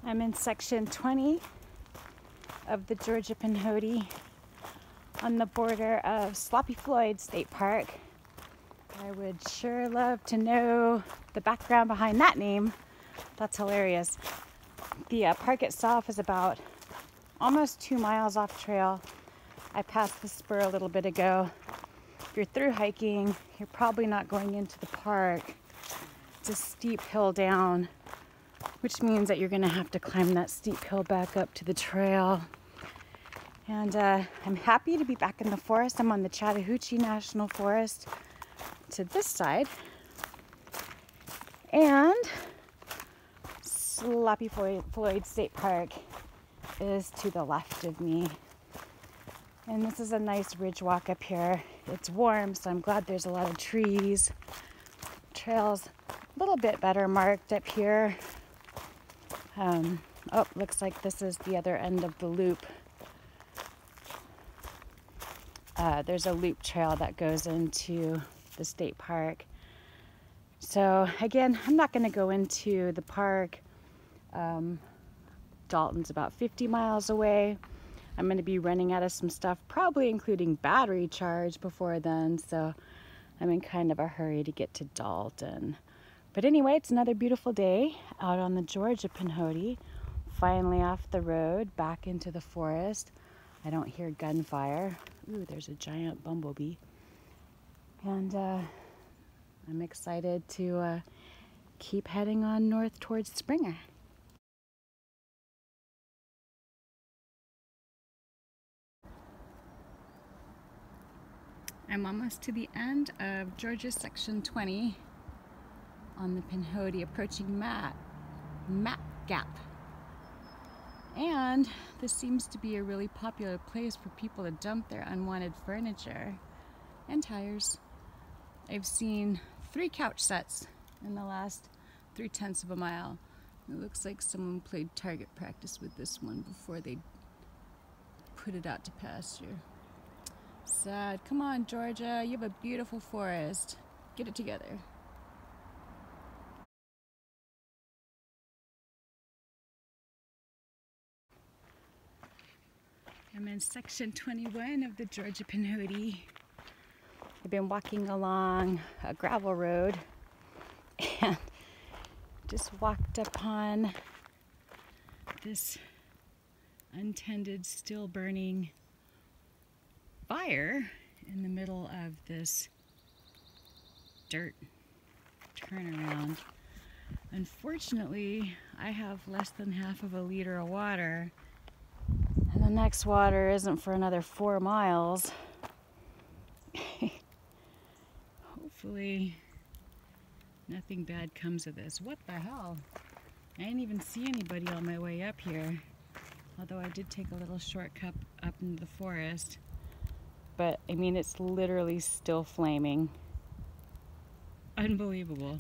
I'm in section 20 of the Georgia Pinhoti on the border of Sloppy Floyd State Park. I would sure love to know the background behind that name. That's hilarious. The park itself is about almost 2 miles off trail. I passed the spur a little bit ago. If you're through hiking, you're probably not going into the park. It's a steep hill down, which means that you're gonna have to climb that steep hill back up to the trail. And I'm happy to be back in the forest. I'm on the Chattahoochee National Forest to this side. And Sloppy Floyd State Park is to the left of me. And this is a nice ridge walk up here. It's warm, so I'm glad there's a lot of trees. Trails a little bit better marked up here. Oh, looks like this is the other end of the loop. There's a loop trail that goes into the state park. So again, I'm not going to go into the park. Dalton's about 50 miles away. I'm going to be running out of some stuff, probably including battery charge before then. So I'm in kind of a hurry to get to Dalton. But anyway, it's another beautiful day out on the Georgia Pinhoti. Finally off the road, back into the forest. I don't hear gunfire. Ooh, there's a giant bumblebee. And I'm excited to keep heading on north towards Springer. I'm almost to the end of Georgia section 20 on the Pinhoti, approaching Matt Gap. And this seems to be a really popular place for people to dump their unwanted furniture and tires. I've seen 3 couch sets in the last 3/10 of a mile. It looks like someone played target practice with this one before they put it out to pasture. Sad. Come on, Georgia. You have a beautiful forest. Get it together. I'm in section 21 of the Georgia Pinhoti. I've been walking along a gravel road and just walked upon this untended, still burning fire in the middle of this dirt turnaround. Unfortunately, I have less than half of a liter of water, and the next water isn't for another 4 miles. Hopefully nothing bad comes of this. What the hell? I didn't even see anybody on my way up here, although I did take a little shortcut up into the forest. But I mean, it's literally still flaming. Unbelievable.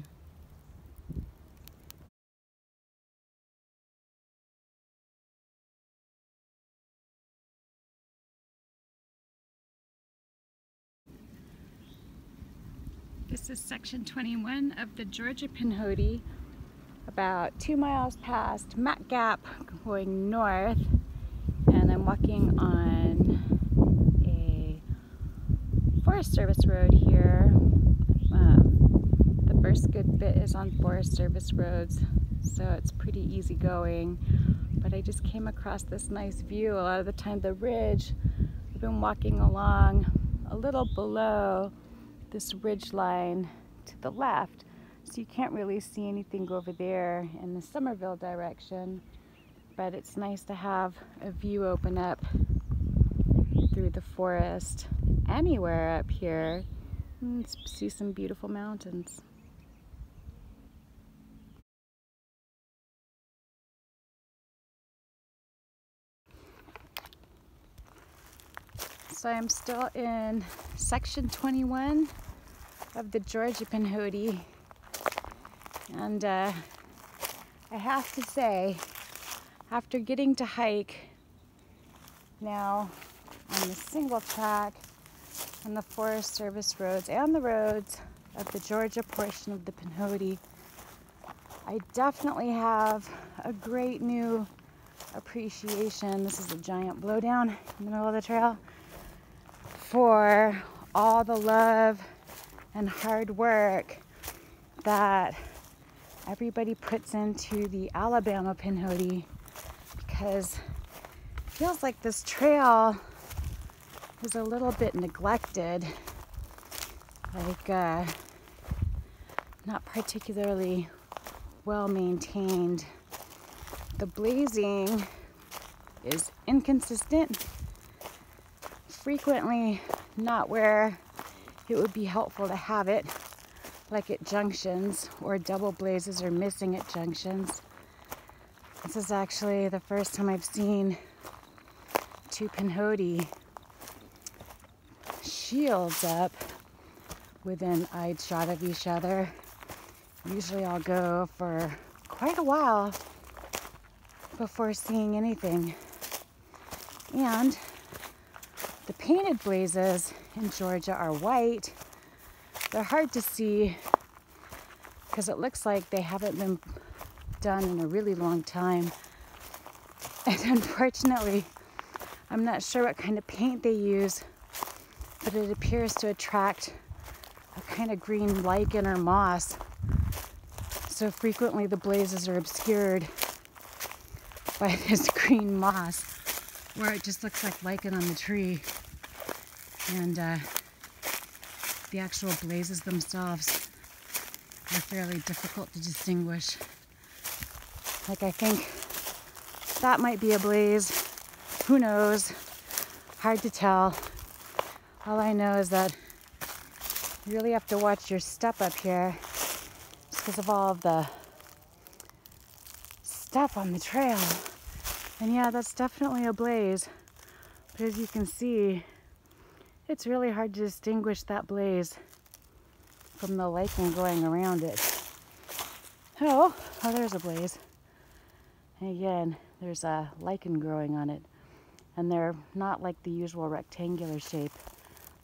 This is section 21 of the Georgia Pinhoti, about 2 miles past Matt Gap, going north, and I'm walking on a Forest Service road here. The first good bit is on Forest Service roads, so it's pretty easy going, but I just came across this nice view. A lot of the time the ridge, I've been walking along a little below this ridge line to the left, so you can't really see anything over there in the Somerville direction, but it's nice to have a view open up through the forest anywhere up here and see some beautiful mountains. So I'm still in section 21 of the Georgia Pinhoti, and I have to say, after getting to hike now on the single track on the Forest Service roads and the roads of the Georgia portion of the Pinhoti, I definitely have a great new appreciation. This is a giant blowdown in the middle of the trail for all the love and hard work that everybody puts into the Alabama Pinhoti, because it feels like this trail is a little bit neglected, like not particularly well maintained. The blazing is inconsistent, frequently not where it would be helpful to have it, like at junctions, or double blazes are missing at junctions. This is actually the first time I've seen two Pinhoti shields up within eye shot of each other. Usually I'll go for quite a while before seeing anything. And the painted blazes in Georgia are white. They're hard to see because it looks like they haven't been done in a really long time. And unfortunately, I'm not sure what kind of paint they use, but it appears to attract a kind of green lichen or moss. So frequently the blazes are obscured by this green moss, where it just looks like lichen on the tree. And the actual blazes themselves are fairly difficult to distinguish. Like, I think that might be a blaze. Who knows? Hard to tell. All I know is that you really have to watch your step up here, just because of all of the stuff on the trail. And yeah, that's definitely a blaze. But as you can see, it's really hard to distinguish that blaze from the lichen going around it. Oh, there's a blaze. And again, there's a lichen growing on it. And they're not like the usual rectangular shape.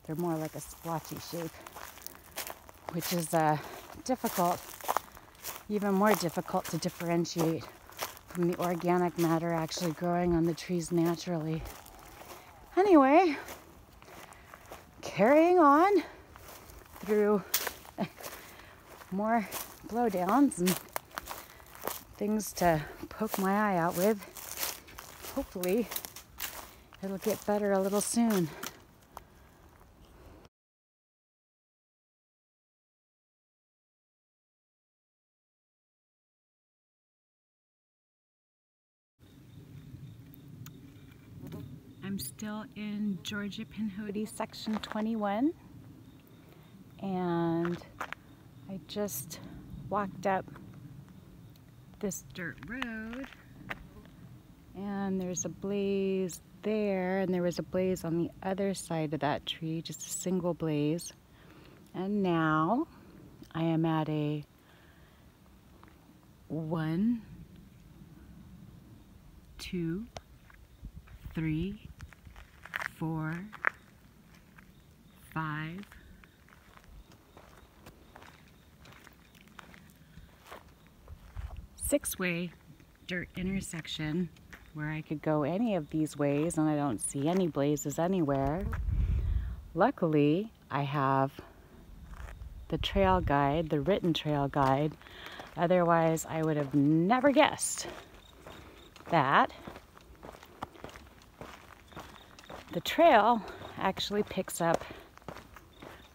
They're more like a splotchy shape, which is difficult, even more difficult to differentiate from the organic matter actually growing on the trees naturally. Anyway, carrying on through more blowdowns and things to poke my eye out with. Hopefully, it'll get better a little soon. I'm still in Georgia Pinhoti section 21, and I just walked up this dirt road, and there's a blaze there, and there was a blaze on the other side of that tree, just a single blaze. And now I am at a 1, 2, 3, 4, 5, 6-way dirt intersection where I could go any of these ways, and I don't see any blazes anywhere. Luckily, I have the trail guide, the written trail guide. Otherwise, I would have never guessed that the trail actually picks up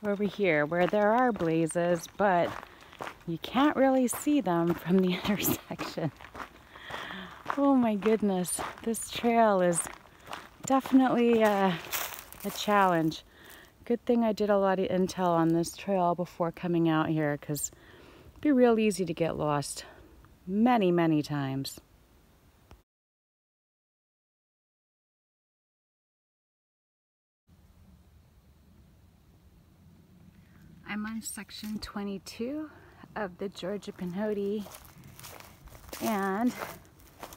over here where there are blazes, but you can't really see them from the intersection. Oh my goodness, this trail is definitely a challenge. Good thing I did a lot of intel on this trail before coming out here, because it'd be real easy to get lost many, many times. I'm on section 22 of the Georgia Pinhoti, and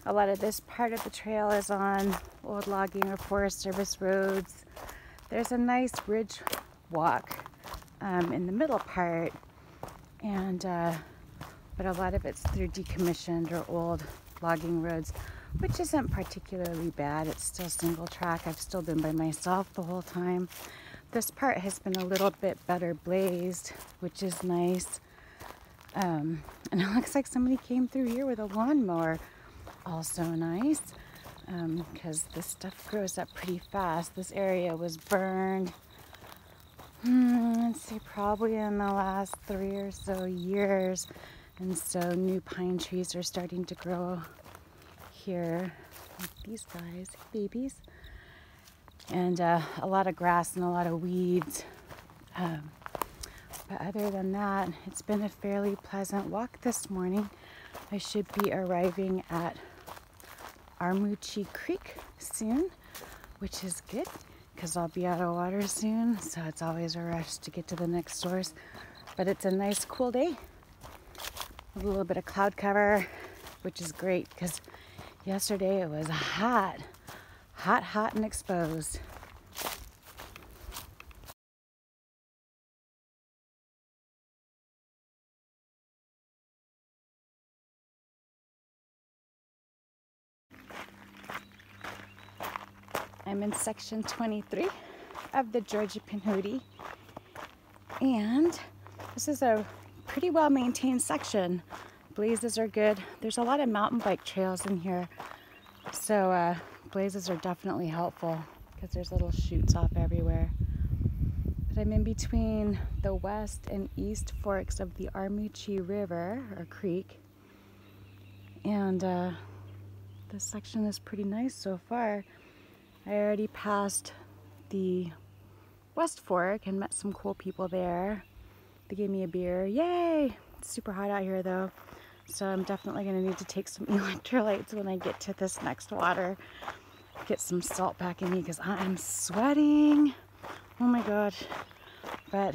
a lot of this part of the trail is on old logging or Forest Service roads. There's a nice ridge walk in the middle part, and but a lot of it's through decommissioned or old logging roads, which isn't particularly bad. It's still single track. I've still been by myself the whole time. This part has been a little bit better blazed, which is nice. And it looks like somebody came through here with a lawnmower. Also nice, because this stuff grows up pretty fast. This area was burned, I'd say probably in the last 3 or so years. And so new pine trees are starting to grow here, like these guys, babies. And a lot of grass and a lot of weeds. But other than that, it's been a fairly pleasant walk this morning. I should be arriving at Armuchee Creek soon, which is good because I'll be out of water soon. So it's always a rush to get to the next source. But it's a nice cool day. A little bit of cloud cover, which is great because yesterday it was hot and exposed. I'm in section 23 of the Georgia Pinhoti, and this is a pretty well maintained section. Blazes are good. There's a lot of mountain bike trails in here, so blazes are definitely helpful because there's little chutes off everywhere. But I'm in between the west and east forks of the Armuchee River or Creek, and this section is pretty nice so far. I already passed the West Fork and met some cool people there. They gave me a beer. Yay! It's super hot out here though, so I'm definitely going to need to take some electrolytes when I get to this next water. Get some salt back in me because I'm sweating. Oh my god. But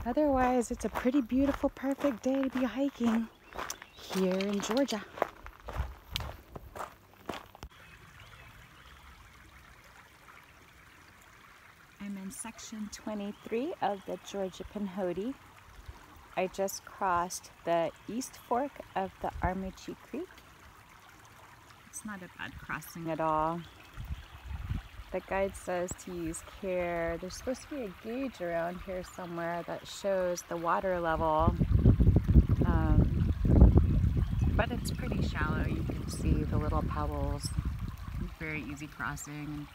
otherwise, it's a pretty beautiful, perfect day to be hiking here in Georgia. I'm in section 23 of the Georgia Pinhoti. I just crossed the east fork of the Armuchee Creek. It's not a bad crossing at all. The guide says to use care. There's supposed to be a gauge around here somewhere that shows the water level. But it's pretty shallow. You can see the little pebbles. Very easy crossing.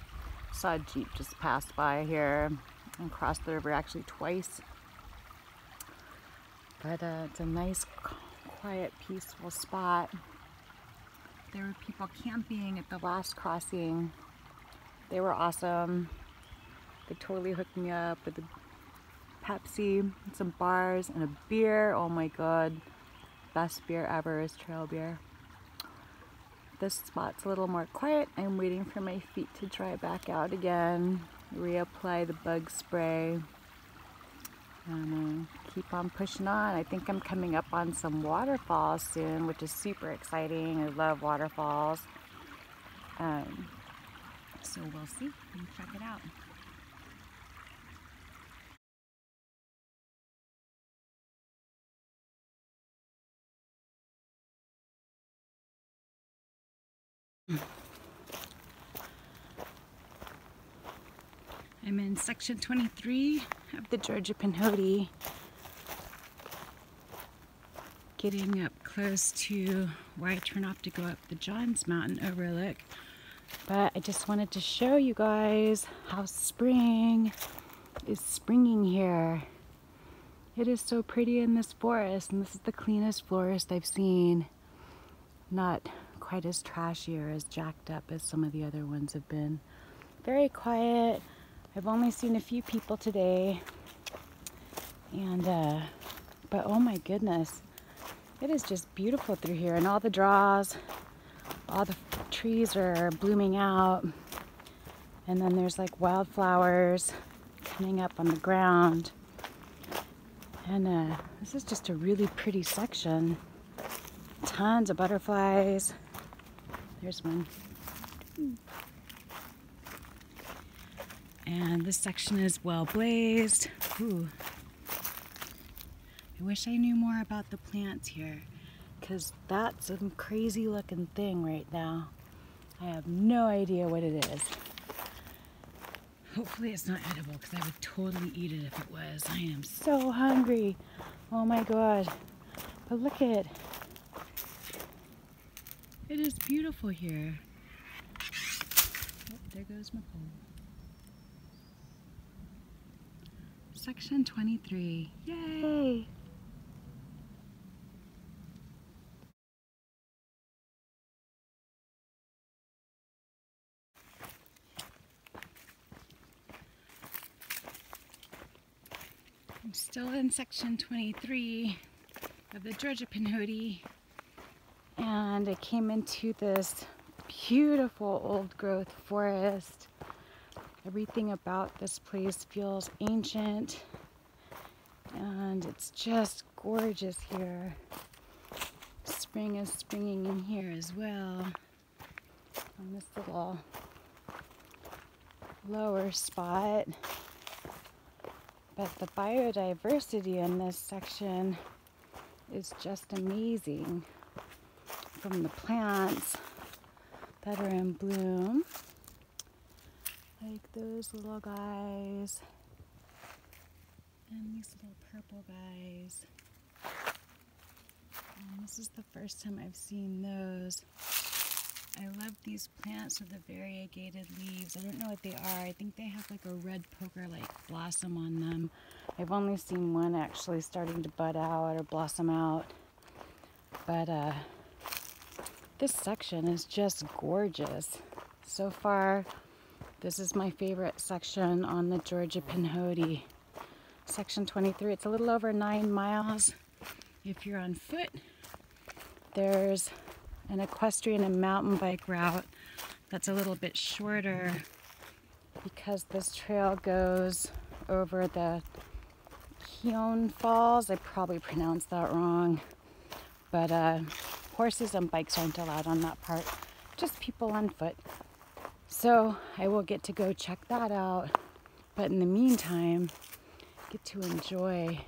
Saw a Jeep just passed by here and crossed the river actually twice. But it's a nice, quiet, peaceful spot. There were people camping at the last crossing. They were awesome. They totally hooked me up with a Pepsi, and some bars, and a beer. Oh my god. Best beer ever is trail beer. This spot's a little more quiet. I'm waiting for my feet to dry back out again. Reapply the bug spray. And keep on pushing on. I think I'm coming up on some waterfalls soon, which is super exciting. I love waterfalls. So we'll see and check it out. I'm in section 23 of the Georgia Pinhoti, getting up close to where I turn off to go up the Johns Mountain overlook. But I just wanted to show you guys how spring is springing here. It is so pretty in this forest, and this is the cleanest forest I've seen. Not quite as trashy or as jacked up as some of the other ones have been. Very quiet. I've only seen a few people today, and but oh my goodness, it is just beautiful through here, and all the draws, all the trees are blooming out, and then there's like wildflowers coming up on the ground, and this is just a really pretty section. Tons of butterflies. There's one. And this section is well blazed. Ooh. I wish I knew more about the plants here. because that's some crazy looking thing right now. I have no idea what it is. Hopefully it's not edible, because I would totally eat it if it was. I am so hungry. Oh my god. But look at it. It is beautiful here. Oh, there goes my pole. Section 23. Yay! I'm still in section 23 of the Georgia Pinhoti, and I came into this beautiful old growth forest. Everything about this place feels ancient, and it's just gorgeous here. Spring is springing in here as well on this little lower spot. But the biodiversity in this section is just amazing. From the plants that are in bloom, like those little guys, and these little purple guys. And this is the first time I've seen those. I love these plants with the variegated leaves. I don't know what they are. I think they have like a red poker-like blossom on them. I've only seen one actually starting to bud out or blossom out. But this section is just gorgeous. So far, this is my favorite section on the Georgia Pinhoti. Section 23. It's a little over 9 miles if you're on foot. There's an equestrian and mountain bike route that's a little bit shorter because this trail goes over the Keone Falls. I probably pronounced that wrong, but horses and bikes aren't allowed on that part, just people on foot. So I will get to go check that out, but in the meantime, get to enjoy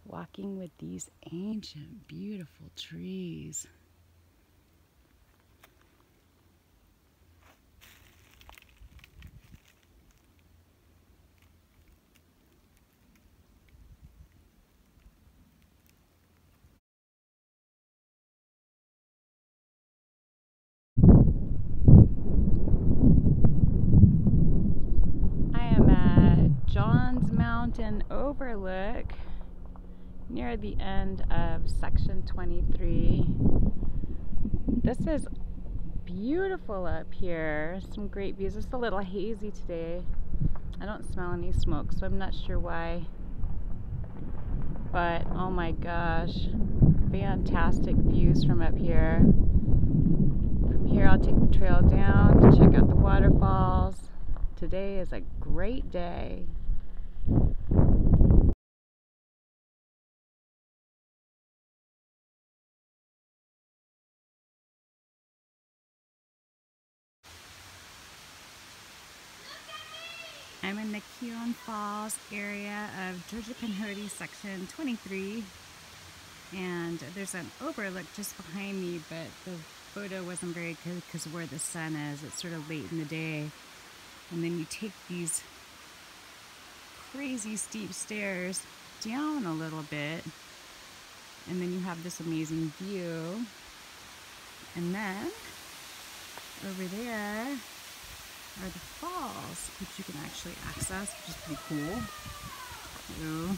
walking with these ancient, beautiful trees. I am at Johns Mountain Overlook near the end of section 23. This is beautiful up here. Some great views. It's a little hazy today. I don't smell any smoke, so I'm not sure why. But oh my gosh, fantastic views from up here. From here I'll take the trail down to check out the waterfalls. Today is a great day. I'm in the Keone Falls area of Georgia Pinhoti section 23, and there's an overlook just behind me, but the photo wasn't very good because of where the sun is. It's sort of late in the day, and then you take these crazy steep stairs down a little bit, and then you have this amazing view. And then over there are the falls, which you can actually access, which is pretty cool. So,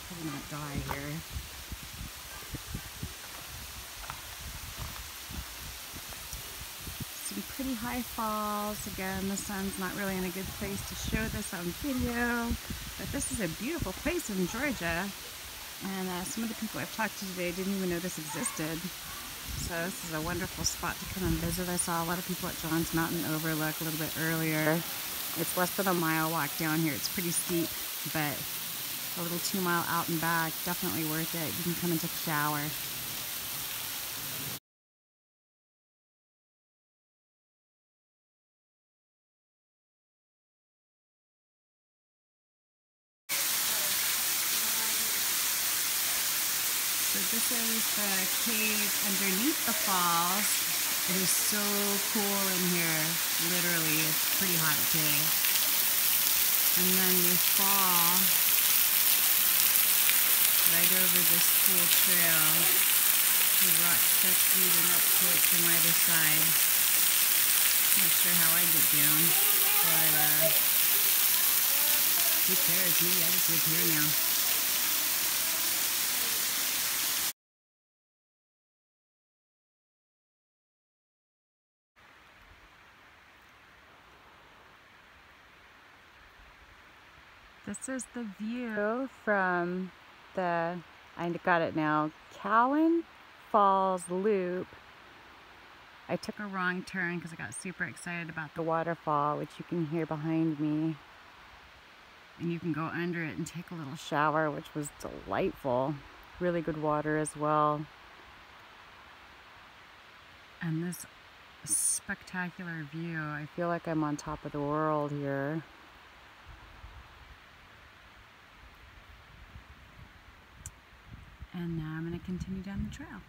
probably not die here. Some pretty high falls. Again, the sun's not really in a good place to show this on video, but this is a beautiful place in Georgia, and some of the people I've talked to today didn't even know this existed. So this is a wonderful spot to come and visit. I saw a lot of people at Johns Mountain Overlook a little bit earlier. It's less than a mile walk down here. It's pretty steep, but a little 2 mile out and back, definitely worth it. You can come and take a shower. So this is the cave underneath the falls. It is so cool in here. Literally, it's pretty hot today. And then we fall right over this cool trail. The rock steps leading up to it from either side. Not sure how I get down, but who cares? Maybe I just live here now. This is the view from the, I got it now, Cowan Falls Loop. I took a wrong turn because I got super excited about the waterfall, which you can hear behind me. And you can go under it and take a little shower, which was delightful. Really good water as well. And this spectacular view. I feel like I'm on top of the world here. And now I'm going to continue down the trail.